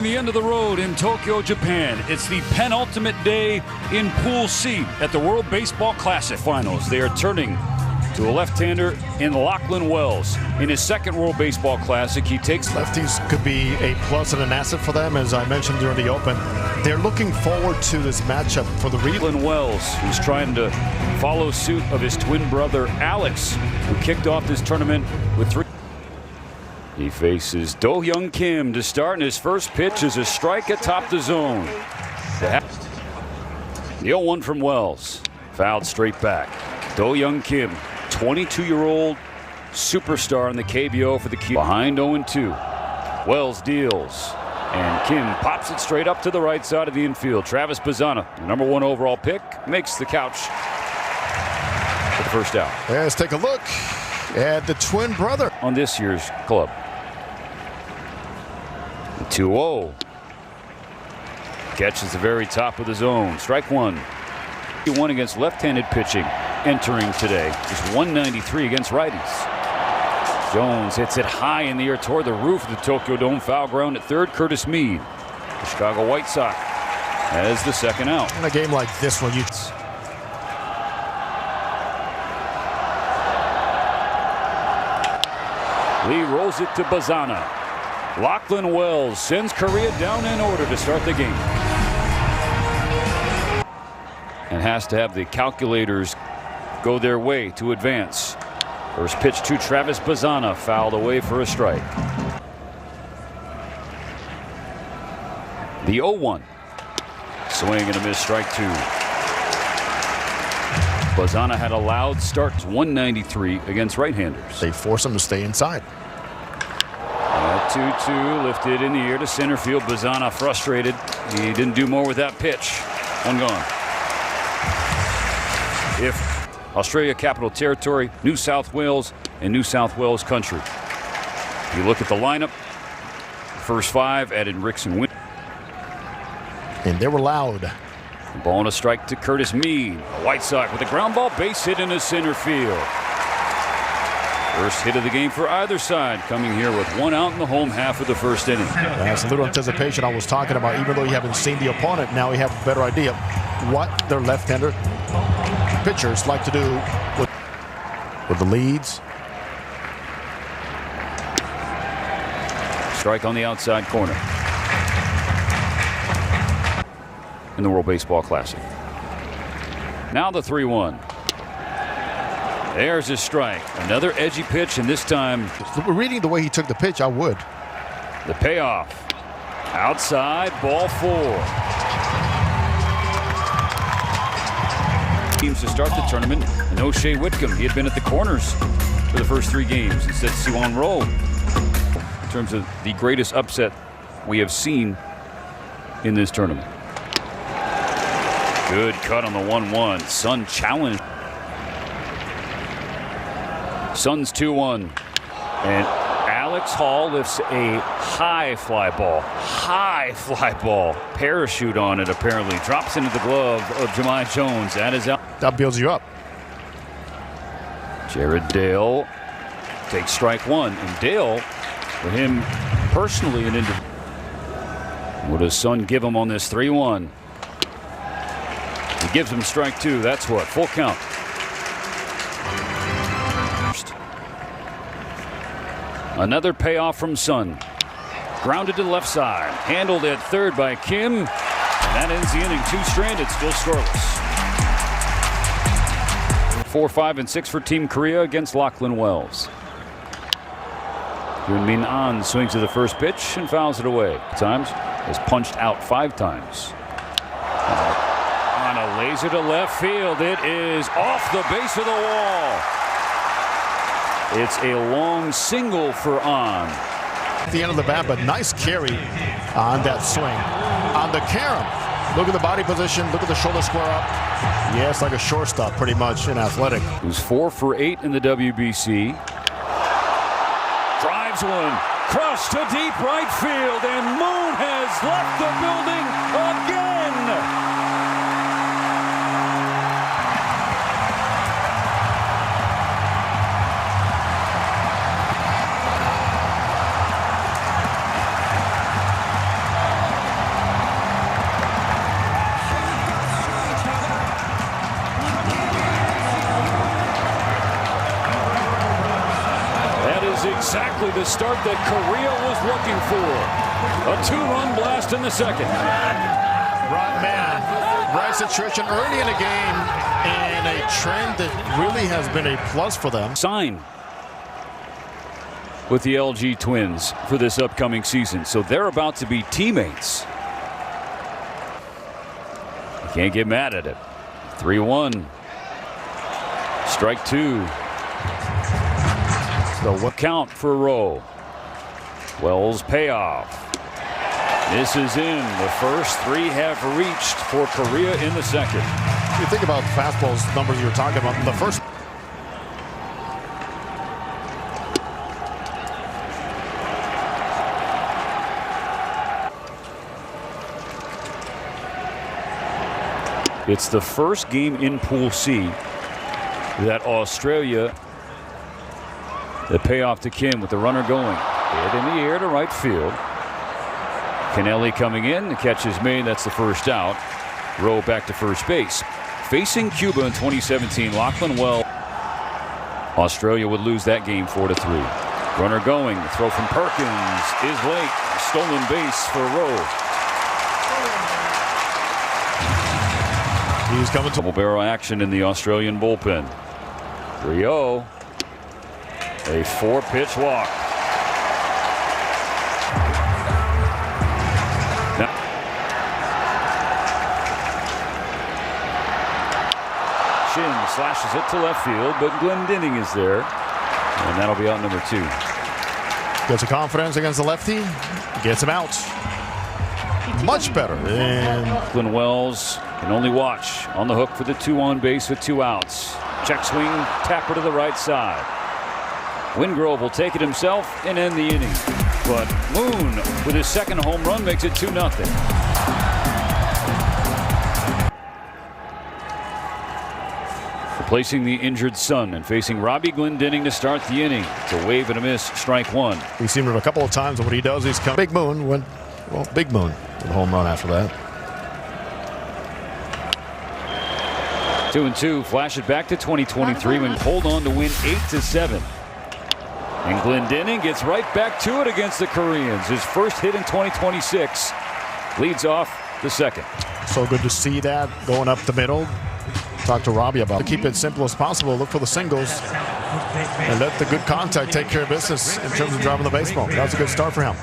The end of the road in Tokyo, Japan. It's the penultimate day in Pool C at the World Baseball Classic Finals. They are turning to a left-hander in Lachlan Wells. In his second World Baseball Classic, he takes... Lefties could be a plus and an asset for them, as I mentioned during the Open. They're looking forward to this matchup for the Lachlan Wells, who's trying to follow suit of his twin brother, Alex, who kicked off this tournament with 3. He faces Do-Hyun Kim to start, and his first pitch is a strike atop the zone. The 0-1 from Wells. Fouled straight back. Do-Hyun Kim, 22-year-old superstar in the KBO for the Q. Behind 0-2. Wells deals, and Kim pops it straight up to the right side of the infield. Travis Bazzana, number 1 overall pick, makes the couch for the first out. Let's take a look at the twin brother on this year's club. 2-0. Catches the very top of the zone. Strike one. He won against left-handed pitching entering today. Just 193 against righties. Jones hits it high in the air toward the roof of the Tokyo Dome. Foul ground at third. Curtis Mead. The Chicago White Sox has the second out. In a game like this one, Lee rolls it to Bazzana. Lachlan Wells sends Korea down in order to start the game. And has to have the calculators go their way to advance. First pitch to Travis Bazzana, fouled away for a strike. The 0-1. Swing and a miss, strike two. Bazzana had a loud start, 193 against right-handers. They force him to stay inside. 2-2 lifted in the air to center field. Bazzana frustrated. He didn't do more with that pitch. One gone. If Australia Capital Territory, New South Wales, and New South Wales country. You look at the lineup. First 5 added Ricks and Win. And they were loud. Ball and a strike to Curtis Mead. White Sox with a ground ball base hit into center field. First hit of the game for either side, coming here with 1 out in the home half of the first inning. That's a little anticipation I was talking about. Even though you haven't seen the opponent, now you have a better idea what their left-hander pitchers like to do with the leads. Strike on the outside corner in the World Baseball Classic. Now the 3-1. There's his strike. Another edgy pitch, and this time... Reading the way he took the pitch, I would. The payoff. Outside, ball 4. Teams to start the tournament. No Shea Whitcomb. He had been at the corners for the first 3 games. Instead, Siwon Rowe. In terms of the greatest upset we have seen in this tournament. Good cut on the 1-1. Sun challenged. Suns 2-1. And Alex Hall lifts a high fly ball. Parachute on it, apparently. Drops into the glove of Jahmai Jones. That is out. That builds you up. Jared Dale takes strike 1. And Dale, for him personally, an individual. What does Sun give him on this 3-1? He gives him strike 2. That's what? Full count. Another payoff from Sun. Grounded to the left side. Handled at third by Kim. And that ends the inning. 2 stranded, still scoreless. 4, 5, and 6 for Team Korea against Lachlan Wells. Yoon Min An swings to the first pitch and fouls it away. Times has punched out 5 times. On a laser to left field. It is off the base of the wall. It's a long single for An. At the end of the bat, but nice carry on that swing. On the carom. Look at the body position. Look at the shoulder square up. Yes, like a shortstop pretty much in athletic. Who's 4 for 8 in the WBC. Drives one. Cross to deep right field. And Moon has left the building again. Exactly the start that Korea was looking for. A 2-run blast in the second. Right man, right situation early in the game, and a trend that really has been a plus for them. Sign with the LG Twins for this upcoming season, so they're about to be teammates. You can't get mad at it. 3-1. Strike two. So what count for Rowe? Wells payoff. This is in. The first three have reached for Korea in the second. You think about fastballs numbers you were talking about. The first. It's the first game in Pool C that Australia, the payoff to Kim with the runner going. Hit in the air to right field. Kennelly coming in. The catch is made. That's the first out. Rowe back to first base. Facing Cuba in 2017, Lachlan Wells. Australia would lose that game 4-3. Runner going. The throw from Perkins is late. Stolen base for Rowe. He's coming to double barrel action in the Australian bullpen. 3-0. A 4-pitch walk. Now, Shin slashes it to left field, but Glendening is there, and that'll be out number 2. Gets a confidence against the lefty. Gets him out. Much better. And Glenn Wells can only watch on the hook for the 2 on base with 2 outs. Check swing, tapper to the right side. Wingrove will take it himself and end the inning. But Moon, with his second home run, makes it 2-0. Replacing the injured son and facing Robbie Glendening to start the inning. It's a wave and a miss, strike 1. We've seen him a couple of times, and what he does, he's come. Big Moon went, well, Big Moon with a home run after that. 2-2. Flash it back to 2023 when hold on to win 8-7. And Glendening gets right back to it against the Koreans. His first hit in 2026 leads off the second. So good to see that going up the middle. Talk to Robbie about it. Keep it simple as possible. Look for the singles and let the good contact take care of business in terms of driving the baseball. That was a good start for him.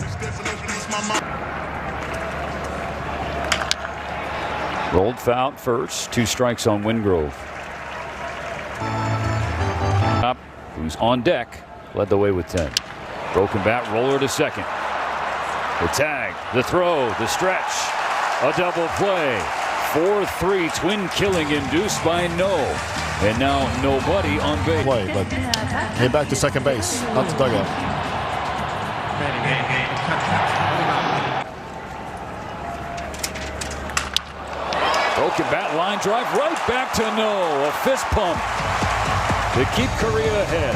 Rolled foul first. 2 strikes on Wingrove. Up, who's on deck, led the way with 10. Broken bat roller to second. The tag, the throw, the stretch, a double play. 4-3 twin killing induced by No. And now nobody on base. Play, but head back to second base, not the dugout. Broken bat line drive right back to No. A fist pump to keep Korea ahead.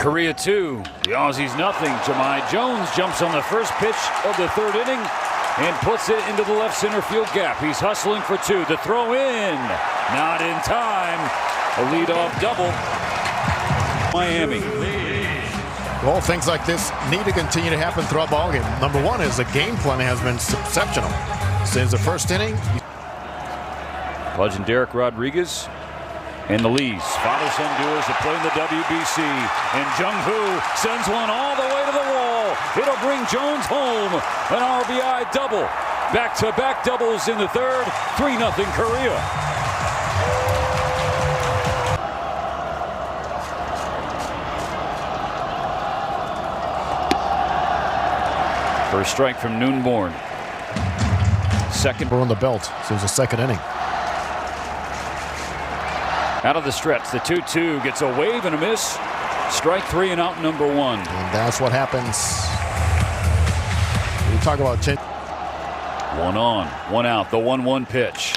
Korea 2, the Aussies nothing. Jahmai Jones jumps on the first pitch of the 3rd inning and puts it into the left center field gap. He's hustling for 2. The throw in, not in time. A leadoff double. Miami. Well, things like this need to continue to happen throughout the ballgame. Number 1 is the game planning has been exceptional since the first inning. Pudge and Derek Rodriguez and the Lees. Father-son duos that play in the WBC. And Jung-Hoo sends one all the way to the wall. It'll bring Jones home. An RBI double. Back-to-back doubles in the 3rd. 3-0 Korea. First strike from Noonborn. Second. We're on the belt since the 2nd inning. Out of the stretch, the 2-2 gets a wave and a miss. Strike 3 and out number 1. And that's what happens. We talk about 10. 1 on, 1 out, the 1-1 pitch.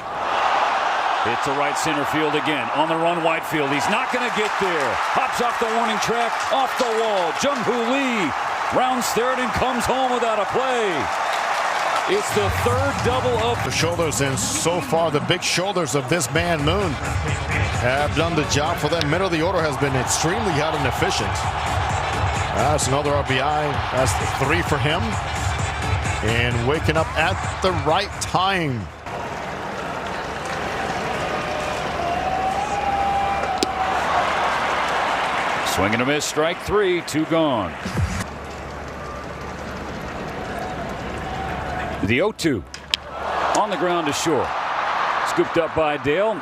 Hit to right center field again. On the run, Whitefield. He's not going to get there. Hops off the warning track, off the wall. Jung-Hoo Lee rounds 3rd and comes home without a play. It's the third double of the shoulders, and so far the big shoulders of this man Moon have done the job for them. Middle of the order has been extremely hot and efficient. That's another RBI. That's 3 for him. And waking up at the right time. Swing and a miss, strike 3, 2 gone. The 0-2 on the ground to short. Scooped up by Dale,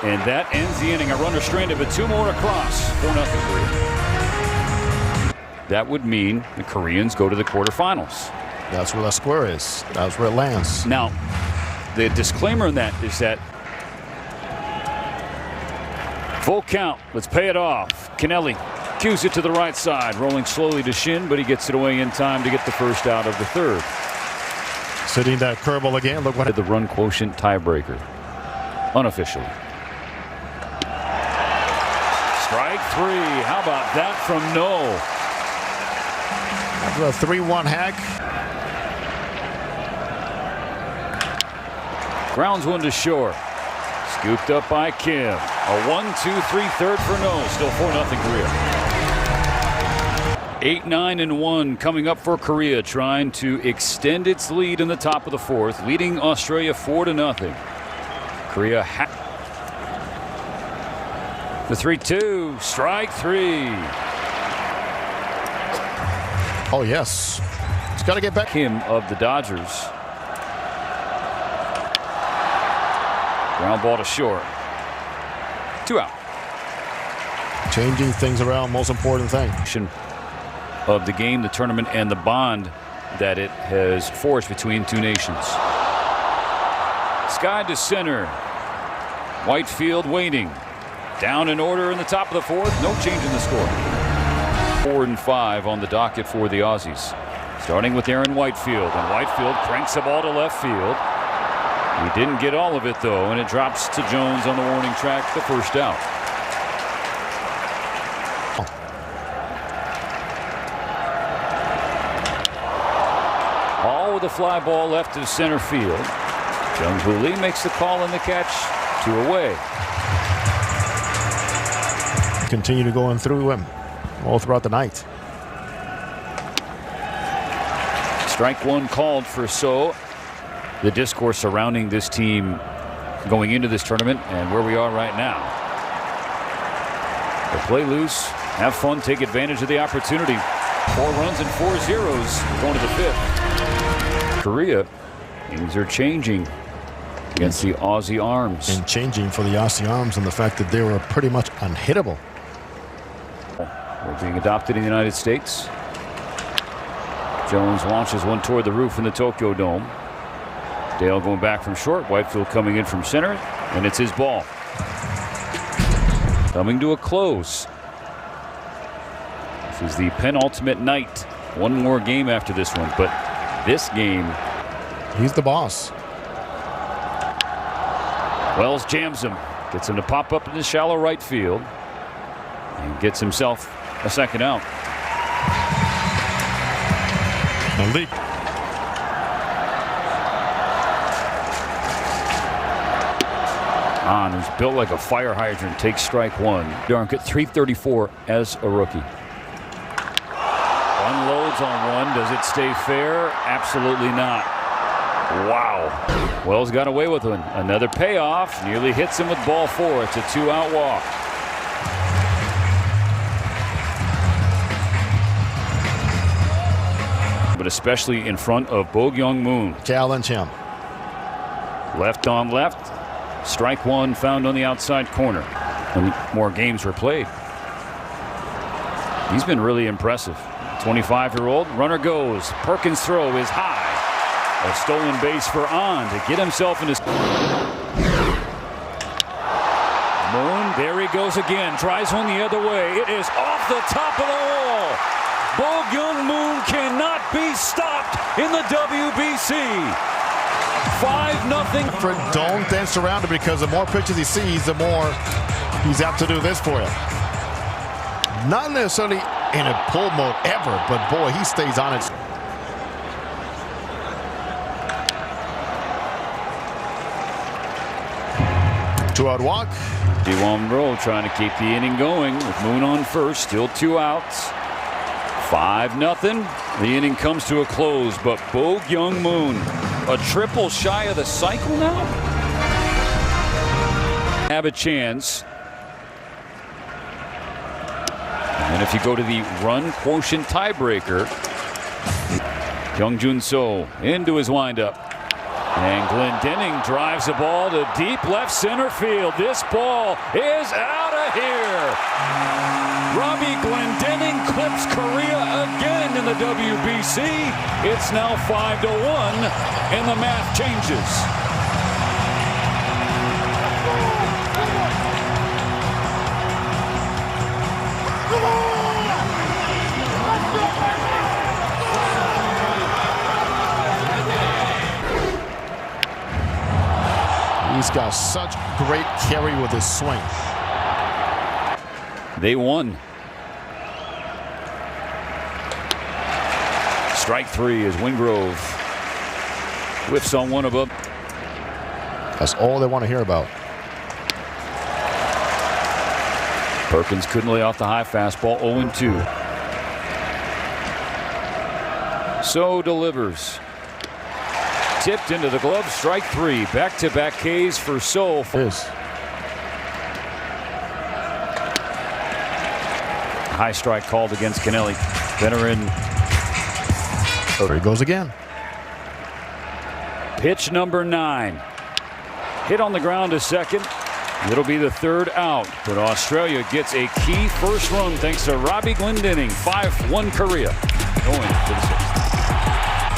and that ends the inning. A runner stranded, but 2 more across. 4-0 Korea. That would mean the Koreans go to the quarterfinals. That's where that square is. That's where it lands. Now, the disclaimer in that is that full count. Let's pay it off. Kennelly cues it to the right side, rolling slowly to Shin, but he gets it away in time to get the first out of the third. Sitting that curveball again. Look what the run quotient tiebreaker. Unofficially. Strike 3. How about that from No? After a 3-1 hack. Grounds one to short. Scooped up by Kim. A 1-2-3 third for No. Still 4-0 Korea. 8-9-1 coming up for Korea, trying to extend its lead in the top of the fourth, leading Australia 4-0. Korea the 3-2, strike 3. Oh yes, he's got to get back. Kim of the Dodgers. Ground ball to short. 2 out. Changing things around, most important thing. Of the game, the tournament, and the bond that it has forged between two nations. Sky to center. Whitefield waiting. Down in order in the top of the fourth. No change in the score. 4-5 on the docket for the Aussies. Starting with Aaron Whitefield. And Whitefield cranks the ball to left field. He didn't get all of it, though, and it drops to Jones on the warning track, the first out. With a fly ball left to center field. Jung-Hoo Lee makes the call and the catch. 2 away. Continue to go in through him all throughout the night. Strike 1 called for So. The discourse surrounding this team going into this tournament and where we are right now. They play loose, have fun, take advantage of the opportunity. 4 runs and 4 zeros going to the 5th. Korea, things are changing against the Aussie arms. And changing for the Aussie arms and the fact that they were pretty much unhittable. They're being adopted in the United States. Jones launches one toward the roof in the Tokyo Dome. Dale going back from short. Whitefield coming in from center, and it's his ball. Coming to a close. This is the penultimate night. One more game after this one, but this game, he's the boss. Wells jams him, gets him to pop up in the shallow right field, and gets himself a second out. Malik. On, who's built like a fire hydrant, takes strike 1. Darn, at 334 as a rookie. Unloads on one. Does it stay fair? Absolutely not. Wow. Wells got away with one. Another payoff. Nearly hits him with ball 4. It's a 2-out walk. But especially in front of Bo-Kyung Moon. Challenge him. Left on left. Strike 1 found on the outside corner. And more games were played. He's been really impressive. 25-year-old runner goes. Perkins' throw is high. A stolen base for On to get himself in his. Moon, there he goes again. Tries one the other way. It is off the top of the wall. Bo-Kyung Moon cannot be stopped in the WBC. 5-0. Don't dance around it, because the more pitches he sees, the more he's apt to do this for you. Not necessarily in a pull mode ever, but boy, he stays on it. 2-out walk. D1 Rowe trying to keep the inning going with Moon on first. Still 2 outs. 5-0. The inning comes to a close, but Bo-Young Moon, a triple shy of the cycle now? Have a chance. And if you go to the run quotient tiebreaker, Hyung-Jun So into his windup. And Glendening drives the ball to deep left center field. This ball is out of here. Robbie Glendening clips Korea again in the WBC. It's now 5-1, and the math changes. He's got such great carry with his swing. They won. Strike 3 as Wingrove whiffs on one above. That's all they want to hear about. Perkins couldn't lay off the high fastball. 0-2. So delivers. Tipped into the glove. Strike 3. Back-to-back Ks for So. High strike called against Kennelly. Veteran. There he goes again. Pitch number 9. Hit on the ground to second. It'll be the 3rd out, but Australia gets a key first run thanks to Robbie Glendening. 5-1 Korea going to the 6th.